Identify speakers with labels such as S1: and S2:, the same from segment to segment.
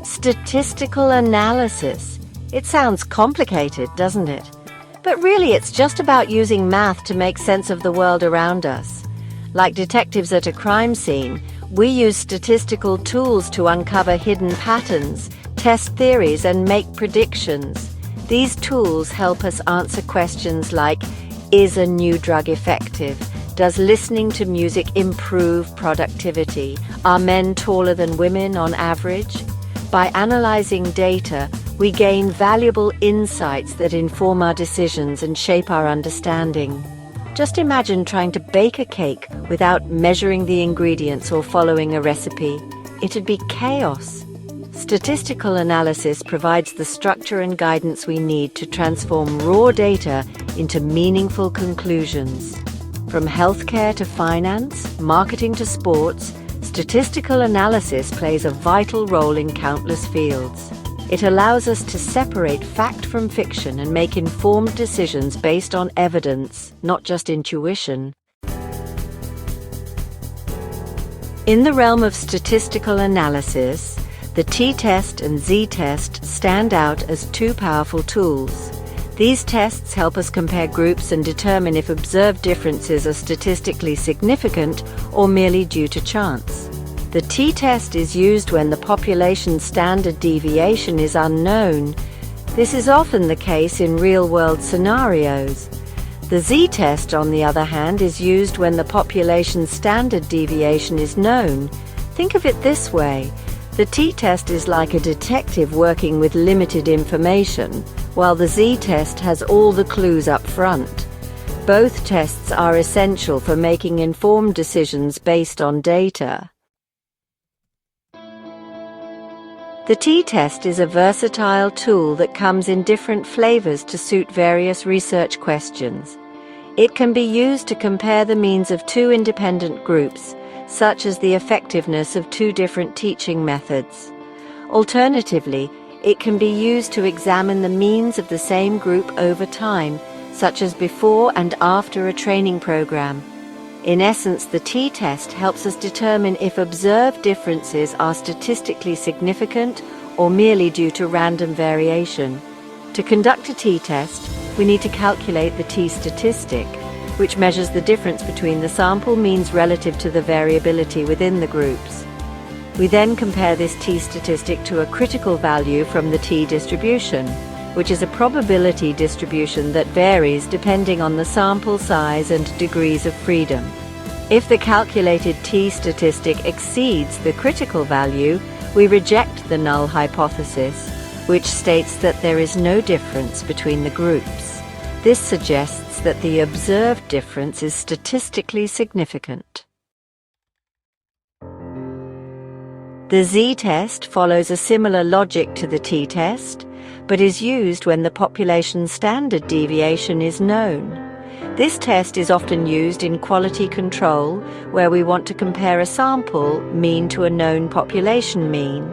S1: Statistical analysis. It sounds complicated, doesn't it? But really, it's just about using math to make sense of the world around us. Like detectives at a crime scene, we use statistical tools to uncover hidden patterns, test theories, and make predictions. These tools help us answer questions like, is a new drug effective? Does listening to music improve productivity? Are men taller than women on average? By analyzing data, we gain valuable insights that inform our decisions and shape our understanding. Just imagine trying to bake a cake without measuring the ingredients or following a recipe. It'd be chaos. Statistical analysis provides the structure and guidance we need to transform raw data into meaningful conclusions. From healthcare to finance, marketing to sports, statistical analysis plays a vital role in countless fields. It allows us to separate fact from fiction and make informed decisions based on evidence, not just intuition. In the realm of statistical analysis, the t-test and z-test stand out as two powerful tools. These tests help us compare groups and determine if observed differences are statistically significant or merely due to chance. The t-test is used when the population standard deviation is unknown. This is often the case in real-world scenarios. The z-test, on the other hand, is used when the population standard deviation is known. Think of it this way. The t-test is like a detective working with limited information, while the z-test has all the clues up front. Both tests are essential for making informed decisions based on data. The t-test is a versatile tool that comes in different flavors to suit various research questions. It can be used to compare the means of two independent groups, such as the effectiveness of two different teaching methods. Alternatively, it can be used to examine the means of the same group over time, such as before and after a training program. In essence, the t-test helps us determine if observed differences are statistically significant or merely due to random variation. To conduct a t-test, we need to calculate the t-statistic, which measures the difference between the sample means relative to the variability within the groups. We then compare this t-statistic to a critical value from the t-distribution, which is a probability distribution that varies depending on the sample size and degrees of freedom. If the calculated t-statistic exceeds the critical value, we reject the null hypothesis, which states that there is no difference between the groups. This suggests that the observed difference is statistically significant. The z-test follows a similar logic to the t-test, but is used when the population standard deviation is known. This test is often used in quality control, where we want to compare a sample mean to a known population mean.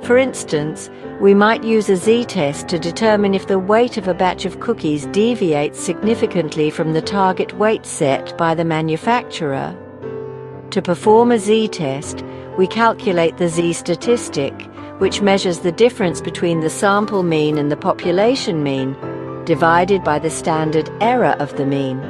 S1: For instance, we might use a z-test to determine if the weight of a batch of cookies deviates significantly from the target weight set by the manufacturer. To perform a z-test, we calculate the z-statistic, which measures the difference between the sample mean and the population mean, divided by the standard error of the mean.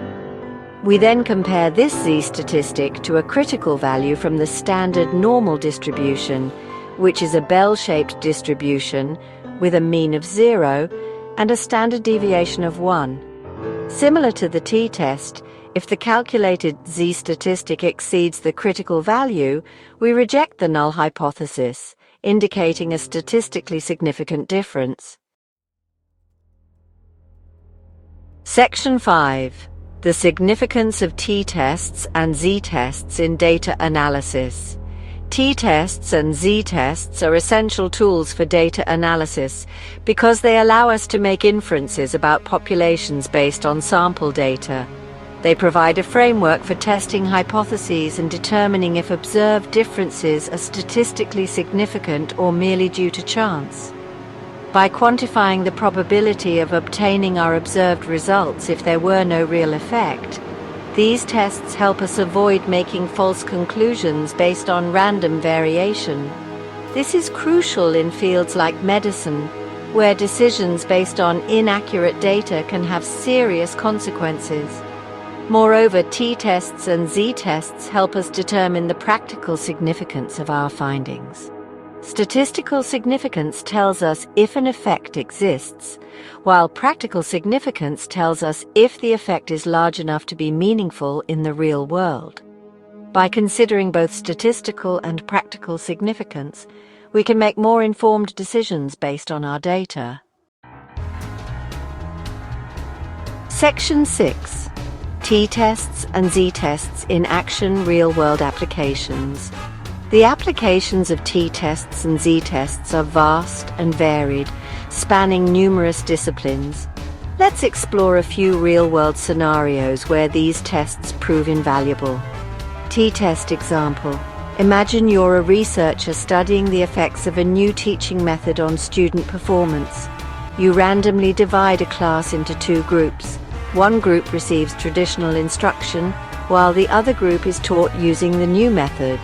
S1: We then compare this z-statistic to a critical value from the standard normal distribution, which is a bell-shaped distribution with a mean of 0 and a standard deviation of 1. Similar to the t-test, if the calculated z-statistic exceeds the critical value, we reject the null hypothesis, indicating a statistically significant difference. Section 5. The significance of t-tests and z-tests in data analysis. T-tests and z-tests are essential tools for data analysis because they allow us to make inferences about populations based on sample data. They provide a framework for testing hypotheses and determining if observed differences are statistically significant or merely due to chance. By quantifying the probability of obtaining our observed results if there were no real effect, these tests help us avoid making false conclusions based on random variation. This is crucial in fields like medicine, where decisions based on inaccurate data can have serious consequences. Moreover, t-tests and z-tests help us determine the practical significance of our findings. Statistical significance tells us if an effect exists, while practical significance tells us if the effect is large enough to be meaningful in the real world. By considering both statistical and practical significance, we can make more informed decisions based on our data. Section 6. T-tests and Z-tests in action real-world applications. The applications of t-tests and z-tests are vast and varied, spanning numerous disciplines. Let's explore a few real-world scenarios where these tests prove invaluable. T-test example. Imagine you're a researcher studying the effects of a new teaching method on student performance. You randomly divide a class into two groups. One group receives traditional instruction, while the other group is taught using the new method.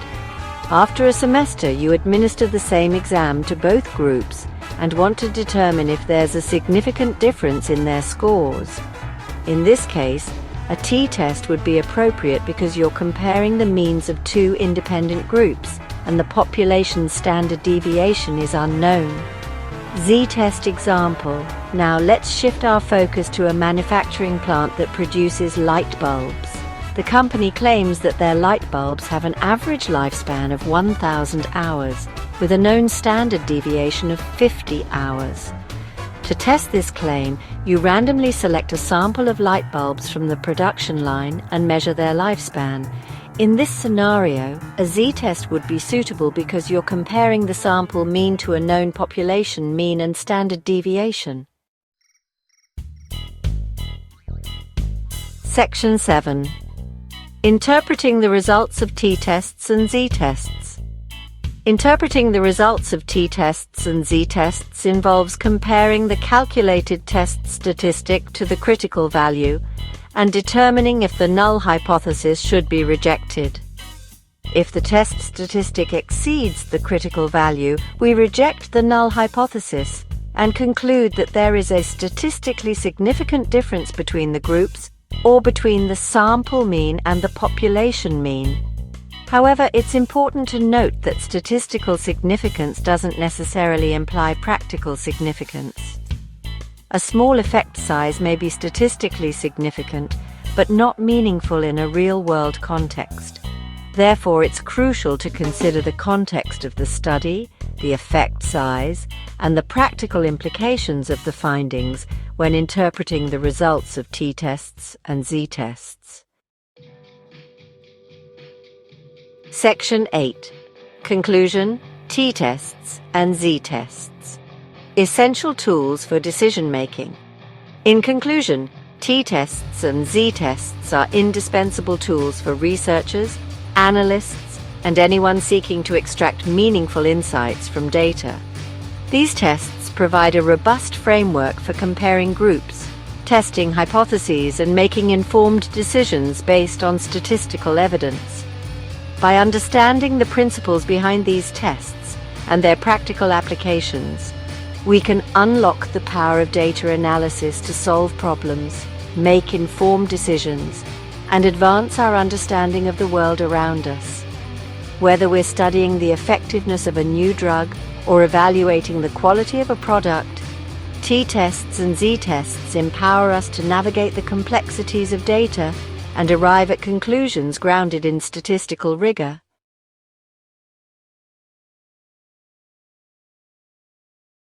S1: After a semester, you administer the same exam to both groups and want to determine if there's a significant difference in their scores. In this case, a t-test would be appropriate because you're comparing the means of two independent groups and the population standard deviation is unknown. Z-test example. Now let's shift our focus to a manufacturing plant that produces light bulbs. The company claims that their light bulbs have an average lifespan of 1,000 hours, with a known standard deviation of 50 hours. To test this claim, you randomly select a sample of light bulbs from the production line and measure their lifespan. In this scenario, a z-test would be suitable because you're comparing the sample mean to a known population mean and standard deviation. Section 7. Interpreting the results of t-tests and z-tests. Interpreting the results of t-tests and z-tests involves comparing the calculated test statistic to the critical value and determining if the null hypothesis should be rejected. If the test statistic exceeds the critical value, we reject the null hypothesis and conclude that there is a statistically significant difference between the groups or between the sample mean and the population mean. However, it's important to note that statistical significance doesn't necessarily imply practical significance. A small effect size may be statistically significant, but not meaningful in a real-world context. Therefore, it's crucial to consider the context of the study, the effect size, and the practical implications of the findings when interpreting the results of t-tests and z-tests. Section 8. Conclusion, t-tests and z-tests. Essential tools for decision-making. In conclusion, t-tests and z-tests are indispensable tools for researchers, analysts, and anyone seeking to extract meaningful insights from data. These tests provide a robust framework for comparing groups, testing hypotheses, and making informed decisions based on statistical evidence. By understanding the principles behind these tests and their practical applications, we can unlock the power of data analysis to solve problems, make informed decisions, and advance our understanding of the world around us. Whether we're studying the effectiveness of a new drug or evaluating the quality of a product, t-tests and z-tests empower us to navigate the complexities of data and arrive at conclusions grounded in statistical rigor.